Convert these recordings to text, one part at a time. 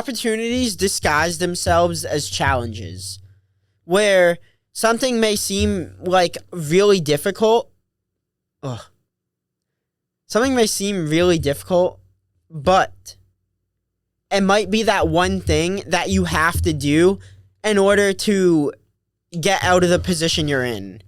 opportunities disguise themselves as challenges, where something may seem like really difficult. Something may seem really difficult, but it might be that one thing that you have to do in order to get out of the position you're in.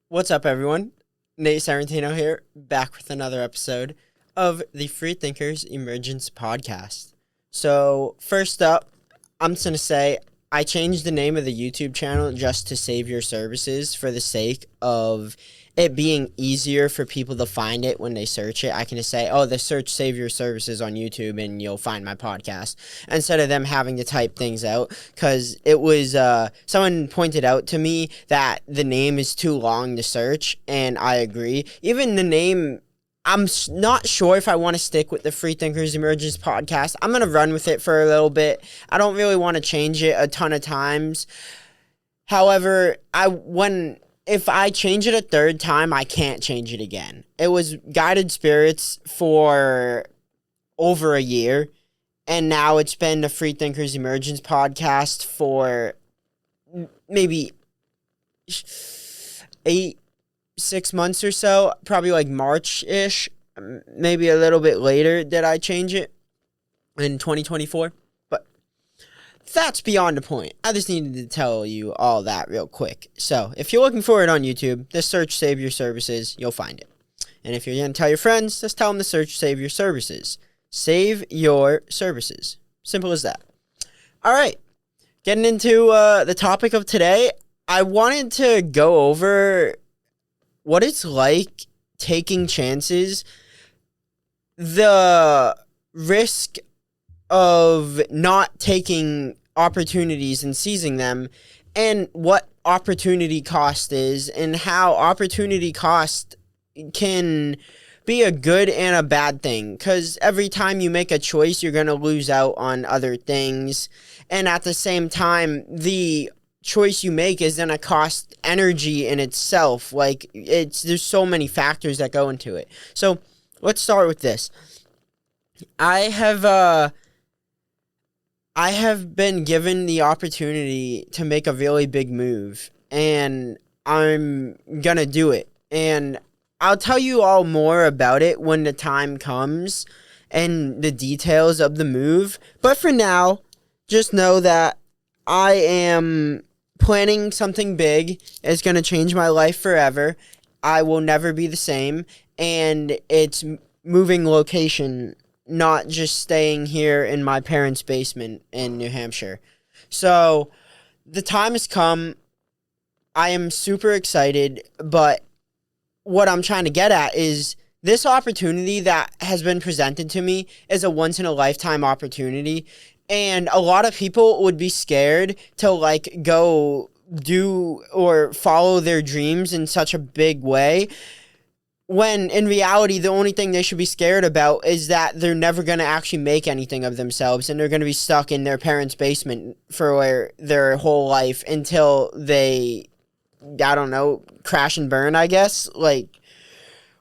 What's up, everyone? Nate Sarantino here, back with another episode of the Free Thinkers Emergence Podcast. So, first up, I'm just going to say I changed the name of the YouTube channel just to save your services for the sake of it being easier for people to find it when they search it. I can just say, the search Save Your Services on YouTube and you'll find my podcast, instead of them having to type things out, because it was, someone pointed out to me that the name is too long to search, and I agree. Even the name, I'm not sure if I want to stick with the Free Thinkers Emergence Podcast. I'm going to run with it for a little bit. I don't really want to change it a ton of times. However, if I change it a third time, I can't change it again. It was Guided Spirits for over a year, and now it's been the Free Thinkers Emergence Podcast for maybe 6 months or so, probably like March-ish, maybe a little bit later did I change it in 2024. That's beyond the point. I just needed to tell you all that real quick. So, if you're looking for it on YouTube, just search Save Your Services, you'll find it. And if you're going to tell your friends, just tell them to search Save Your Services. Save Your Services. Simple as that. All right. Getting into the topic of today, I wanted to go over what it's like taking chances, the risk of not taking opportunities and seizing them, and what opportunity cost is, and how opportunity cost can be a good and a bad thing, because every time you make a choice, you're going to lose out on other things, and at the same time, the choice you make is going to cost energy in itself. There's so many factors that go into it. So let's start with this. I have been given the opportunity to make a really big move, and I'm gonna do it. And I'll tell you all more about it when the time comes and the details of the move. But for now, just know that I am planning something big. It's gonna change my life forever. I will never be the same, and it's moving location, not just staying here in my parents' basement in New Hampshire. So the time has come. I am super excited, but what I'm trying to get at is this opportunity that has been presented to me is a once-in-a-lifetime opportunity, and a lot of people would be scared to go do or follow their dreams in such a big way, when in reality, the only thing they should be scared about is that they're never going to actually make anything of themselves, and they're going to be stuck in their parents' basement for their whole life until they, crash and burn, I guess.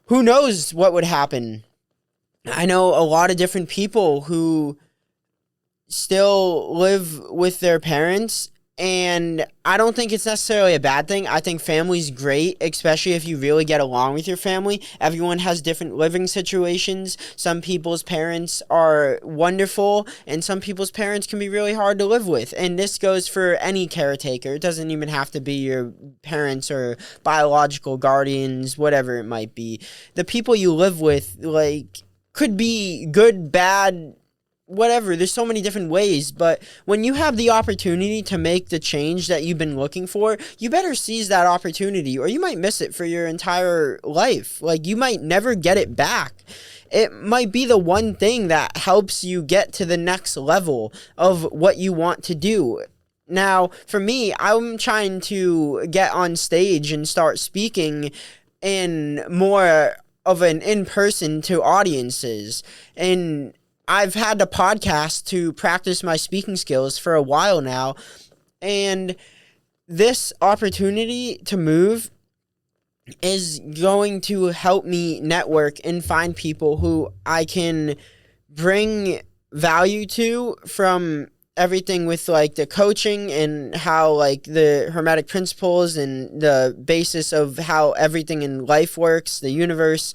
Who knows what would happen? I know a lot of different people who still live with their parents, and I don't think it's necessarily a bad thing. I think family's great, especially if you really get along with your family. Everyone has different living situations. Some people's parents are wonderful, and some people's parents can be really hard to live with. And this goes for any caretaker. It doesn't even have to be your parents or biological guardians, whatever it might be. The people you live with, could be good, bad, whatever. There's so many different ways, but when you have the opportunity to make the change that you've been looking for, you better seize that opportunity, or you might miss it for your entire life. You might never get it back. It might be the one thing that helps you get to the next level of what you want to do. Now, for me, I'm trying to get on stage and start speaking in more of an in-person to audiences, and I've had the podcast to practice my speaking skills for a while now, and this opportunity to move is going to help me network and find people who I can bring value to from everything with like the coaching and how like the hermetic principles and the basis of how everything in life works, the universe,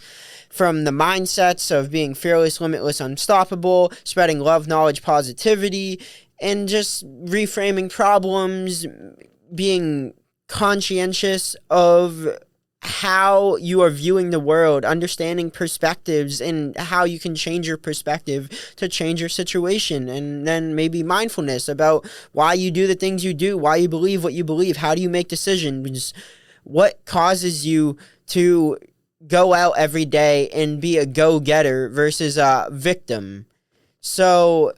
from the mindsets of being fearless, limitless, unstoppable, spreading love, knowledge, positivity, and just reframing problems, being conscientious of how you are viewing the world, understanding perspectives and how you can change your perspective to change your situation, and then maybe mindfulness about why you do the things you do, why you believe what you believe, how do you make decisions, what causes you to go out every day and be a go-getter versus a victim. So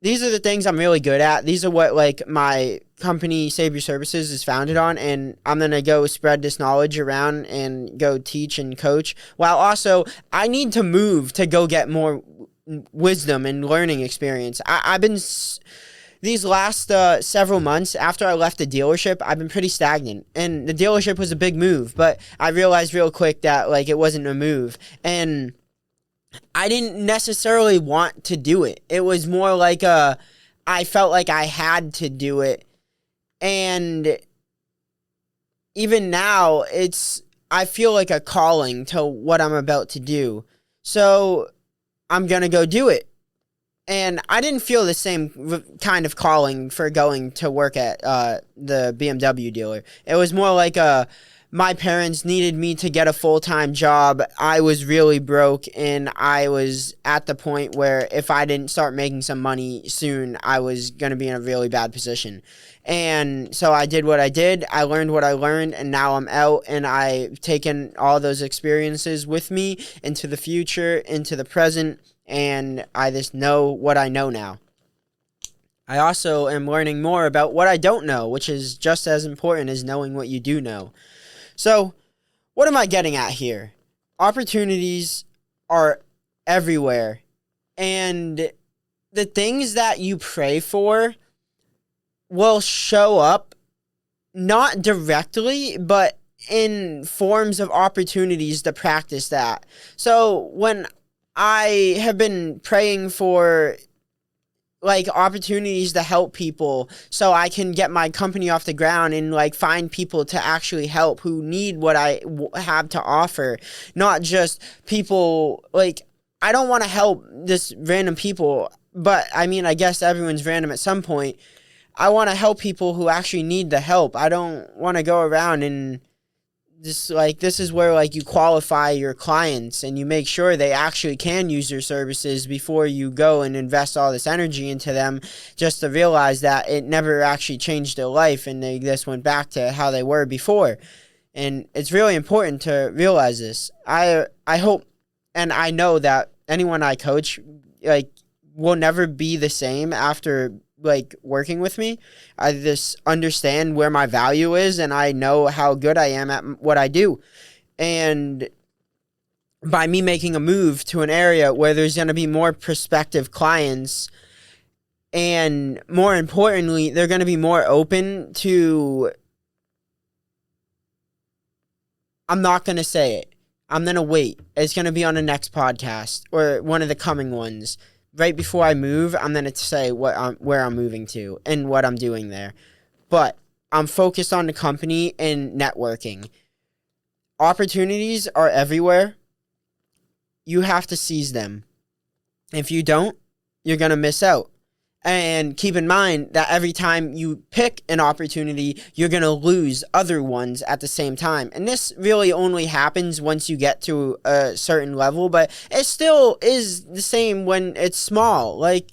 these are the things I'm really good at. These are what like my company Save Your Services is founded on, and I'm going to go spread this knowledge around and go teach and coach. While also I need to move to go get more wisdom and learning experience. I've been these last several months after I left the dealership, I've been pretty stagnant, and the dealership was a big move, but I realized real quick that like it wasn't a move, and I didn't necessarily want to do it. It was more like I felt like I had to do it. And even now, I feel like a calling to what I'm about to do. So I'm going to go do it. And I didn't feel the same kind of calling for going to work at the BMW dealer. It was more like my parents needed me to get a full-time job. I was really broke, and I was at the point where if I didn't start making some money soon, I was going to be in a really bad position. And so I did what I did. I learned what I learned, and now I'm out, and I've taken all those experiences with me into the future, into the present, and I just know what I know now. I also am learning more about what I don't know, which is just as important as knowing what you do know. So, what am I getting at here? Opportunities are everywhere, and the things that you pray for will show up not directly, but in forms of opportunities to practice that. So, when I have been praying for like opportunities to help people so I can get my company off the ground and like find people to actually help who need what I have to offer, not just people like I don't want to help this random people, but I mean I guess everyone's random at some point. I want to help people who actually need the help. I don't want to go around and this is where like you qualify your clients and you make sure they actually can use your services before you go and invest all this energy into them just to realize that it never actually changed their life and they just went back to how they were before. And it's really important to realize this. I hope and I know that anyone I coach like will never be the same after like working with me. I just understand where my value is and I know how good I am at what I do. And by me making a move to an area where there's going to be more prospective clients and more importantly, they're going to be more open to, I'm not going to say it. I'm going to wait. It's going to be on the next podcast or one of the coming ones. Right before I move, I'm going to say where I'm moving to and what I'm doing there. But I'm focused on the company and networking. Opportunities are everywhere. You have to seize them. If you don't, you're going to miss out. And keep in mind that every time you pick an opportunity, you're going to lose other ones at the same time. And this really only happens once you get to a certain level, but it still is the same when it's small. Like,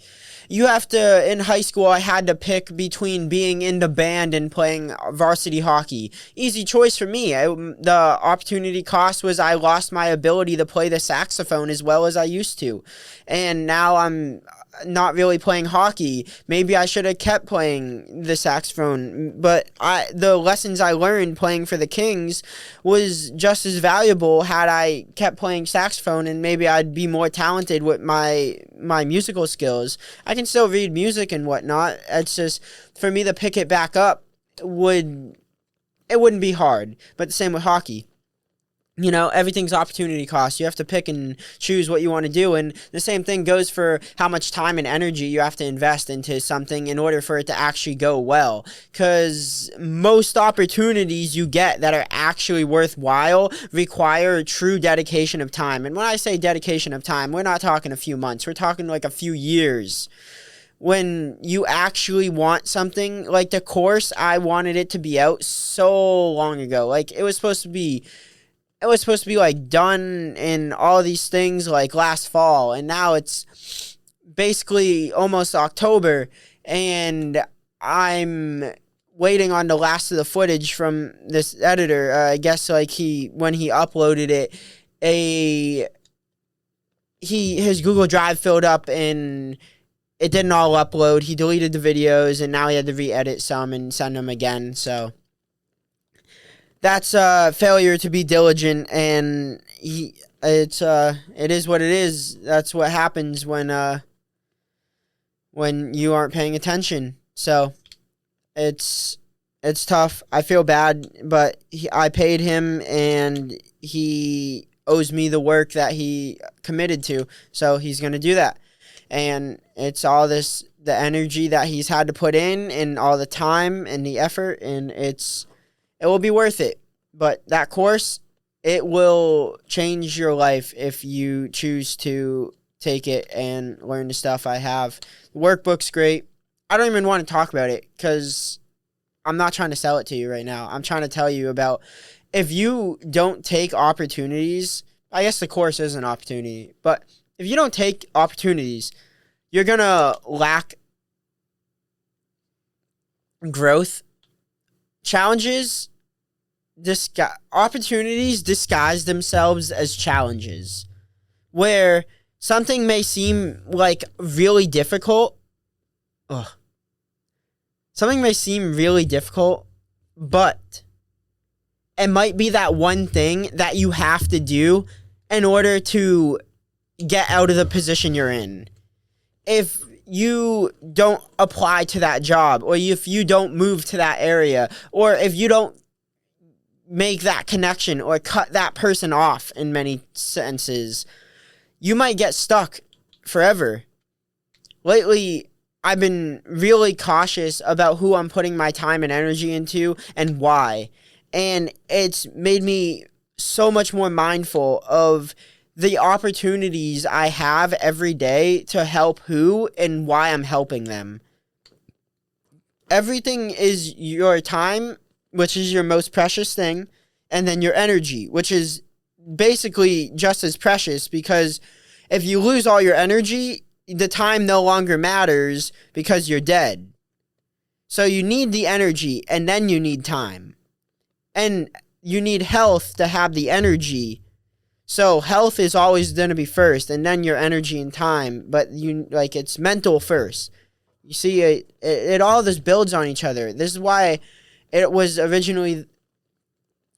you have to, in high school, I had to pick between being in the band and playing varsity hockey. Easy choice for me. The opportunity cost was I lost my ability to play the saxophone as well as I used to. And now I'm not really playing hockey. Maybe I should have kept playing the saxophone, but the lessons I learned playing for the Kings was just as valuable had I kept playing saxophone, and maybe I'd be more talented with my musical skills. I can still read music and whatnot. It's just for me to pick it back up wouldn't be hard. But the same with hockey. You know, everything's opportunity cost. You have to pick and choose what you want to do. And the same thing goes for how much time and energy you have to invest into something in order for it to actually go well. Because most opportunities you get that are actually worthwhile require true dedication of time. And when I say dedication of time, we're not talking a few months. We're talking like a few years. When you actually want something, like the course, I wanted it to be out so long ago. Like, it was supposed to be like done in all these things like last fall, and now it's basically almost October, and I'm waiting on the last of the footage from this editor. I guess like when he uploaded it, his Google Drive filled up and it didn't all upload. He deleted the videos, and now he had to re-edit some and send them again. So that's failure to be diligent, and it is what it is. That's what happens when you aren't paying attention. So it's tough. I feel bad, but I paid him, and he owes me the work that he committed to. So he's gonna do that, and it's all the energy that he's had to put in, and all the time and the effort, and it will be worth it. But that course, it will change your life if you choose to take it and learn the stuff I have. The workbook's great. I don't even want to talk about it because I'm not trying to sell it to you right now. I'm trying to tell you about, if you don't take opportunities, I guess the course is an opportunity, but if you don't take opportunities, you're going to lack growth. Challenges, opportunities disguise themselves as challenges, where something may seem like really difficult. Something may seem really difficult, but it might be that one thing that you have to do in order to get out of the position you're in. If you don't apply to that job, or if you don't move to that area, or if you don't make that connection or cut that person off in many senses, you might get stuck forever. Lately, I've been really cautious about who I'm putting my time and energy into and why. And it's made me so much more mindful of the opportunities I have every day to help who and why I'm helping them. Everything is your time, which is your most precious thing, and then your energy, which is basically just as precious, because if you lose all your energy, the time no longer matters because you're dead. So you need the energy, and then you need time. And you need health to have the energy. So health is always going to be first, and then your energy and time. But it's mental first. You see, it all this builds on each other. This is why it was originally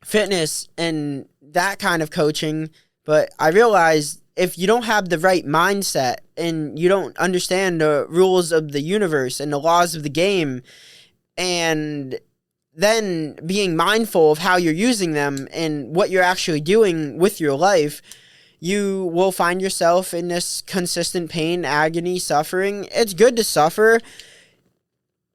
fitness and that kind of coaching. But I realized if you don't have the right mindset and you don't understand the rules of the universe and the laws of the game, and then being mindful of how you're using them and what you're actually doing with your life, you will find yourself in this consistent pain, agony, suffering. It's good to suffer.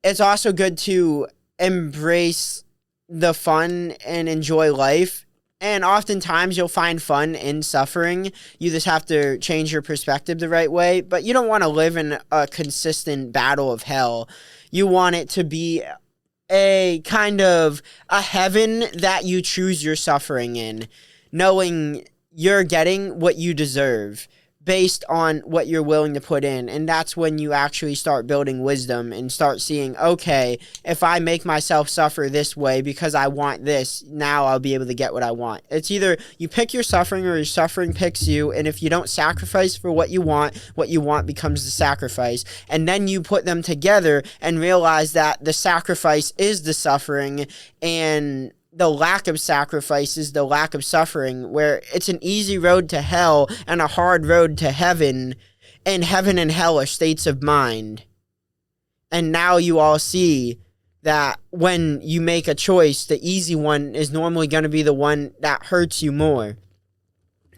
It's also good to embrace the fun and enjoy life. And oftentimes you'll find fun in suffering. You just have to change your perspective the right way. But you don't want to live in a consistent battle of hell. You want it to be a kind of a heaven that you choose your suffering in, knowing you're getting what you deserve based on what you're willing to put in. And that's when you actually start building wisdom and start seeing, okay, if I make myself suffer this way because I want this, now I'll be able to get what I want. It's either you pick your suffering or your suffering picks you. And if you don't sacrifice for what you want becomes the sacrifice. And then you put them together and realize that the sacrifice is the suffering, and the lack of sacrifice is the lack of suffering, where it's an easy road to hell and a hard road to heaven, and heaven and hell are states of mind. And now you all see that when you make a choice, the easy one is normally going to be the one that hurts you more.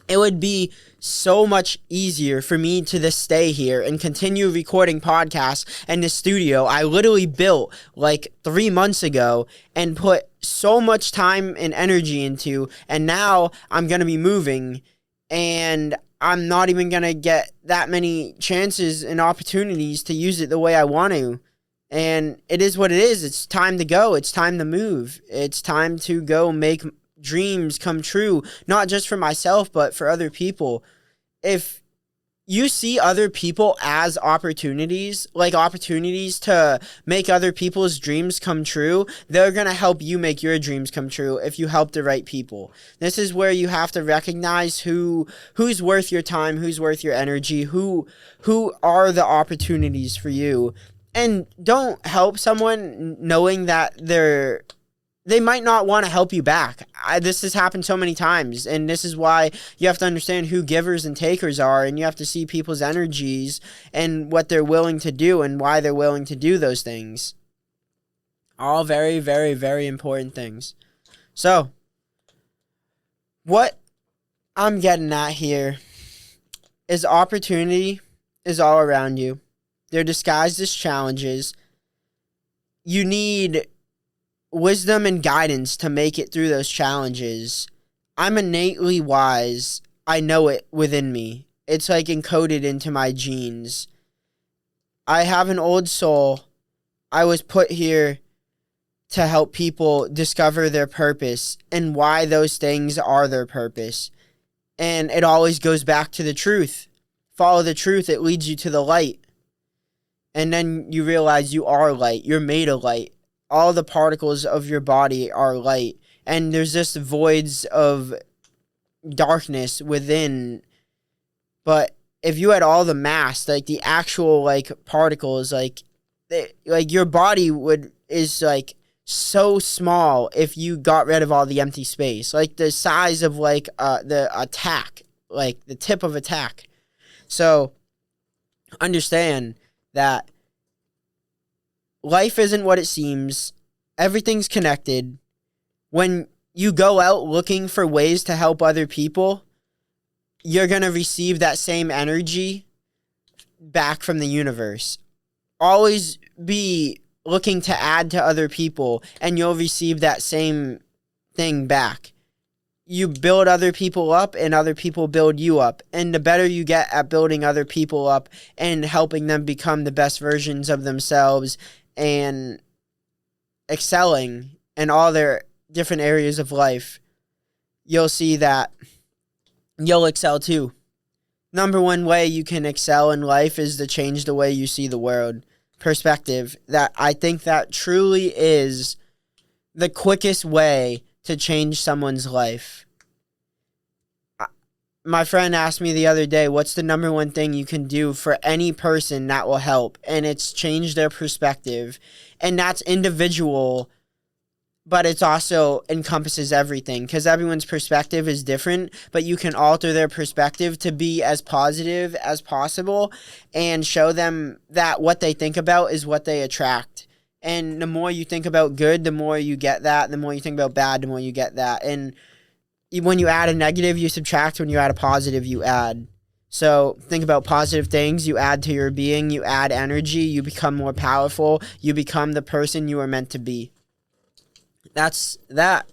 It would be so much easier for me to just stay here and continue recording podcasts in the studio I literally built like 3 months ago and put so much time and energy into, and now I'm going to be moving and I'm not even going to get that many chances and opportunities to use it the way I want to. And it is what it is. It's time to go. It's time to move. It's time to go make dreams come true, not just for myself, but for other people. If you see other people as opportunities, like opportunities to make other people's dreams come true, they're going to help you make your dreams come true if you help the right people. This is where you have to recognize who's worth your time, who's worth your energy, who are the opportunities for you. And don't help someone knowing that they might not want to help you back. This has happened so many times, and this is why you have to understand who givers and takers are, and you have to see people's energies and what they're willing to do and why they're willing to do those things. All very, very, very important things. So, what I'm getting at here is opportunity is all around you. They're disguised as challenges. You need wisdom and guidance to make it through those challenges. I'm innately wise. I know it within me. It's like encoded into my genes. I have an old soul. I was put here to help people discover their purpose and why those things are their purpose. And it always goes back to the truth. Follow the truth. It leads you to the light. And then you realize you are light. You're made of light. All the particles of your body are light. And there's just voids of darkness within. But if you had all the mass, like the actual like particles, like your body is like so small if you got rid of all the empty space. Like the size of like the attack, like the tip of attack. So understand that life isn't what it seems. Everything's connected. When you go out looking for ways to help other people, you're going to receive that same energy back from the universe. Always be looking to add to other people, and you'll receive that same thing back. You build other people up, and other people build you up. And the better you get at building other people up and helping them become the best versions of themselves and excelling in all their different areas of life, you'll see that you'll excel too. Number one way you can excel in life is to change the way you see the world. Perspective. That I think that truly is the quickest way to change someone's life. My friend asked me the other day, what's the number one thing you can do for any person that will help? And it's change their perspective. And that's individual, but it's also encompasses everything because everyone's perspective is different, but you can alter their perspective to be as positive as possible and show them that what they think about is what they attract. And the more you think about good, the more you get that. The more you think about bad, the more you get that. And when you add a negative, you subtract. When you add a positive, you add. So think about positive things. You add to your being. You add energy. You become more powerful. You become the person you are meant to be. That's that.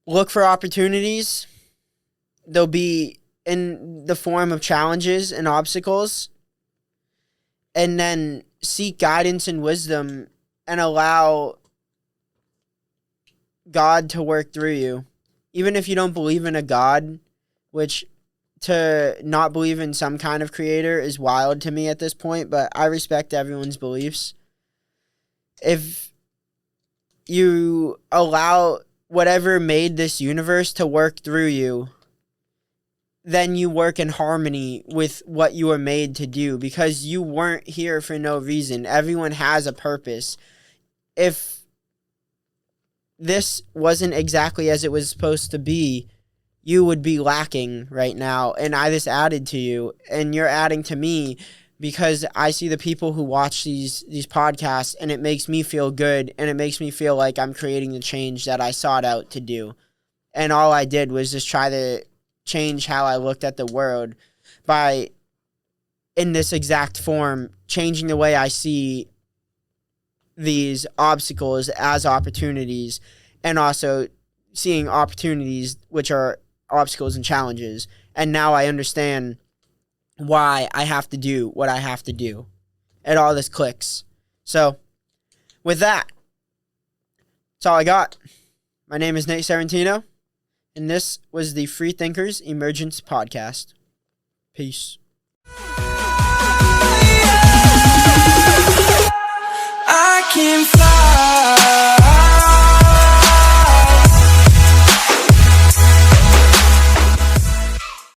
Look for opportunities. They'll be in the form of challenges and obstacles. And then seek guidance and wisdom and allow God to work through you. Even if you don't believe in a God, which to not believe in some kind of creator is wild to me at this point, but I respect everyone's beliefs. If you allow whatever made this universe to work through you, then you work in harmony with what you were made to do because you weren't here for no reason. Everyone has a purpose. If this wasn't exactly as it was supposed to be, you would be lacking right now. And I just added to you and you're adding to me because I see the people who watch these podcasts, and it makes me feel good, and it makes me feel like I'm creating the change that I sought out to do. And all I did was just try to change how I looked at the world by, in this exact form, changing the way I see these obstacles as opportunities, and also seeing opportunities which are obstacles and challenges. And now I understand why I have to do what I have to do. And all this clicks. So, with that, that's all I got. My name is Nate Sarantino, and this was the Free Thinkers Emergence Podcast. Peace.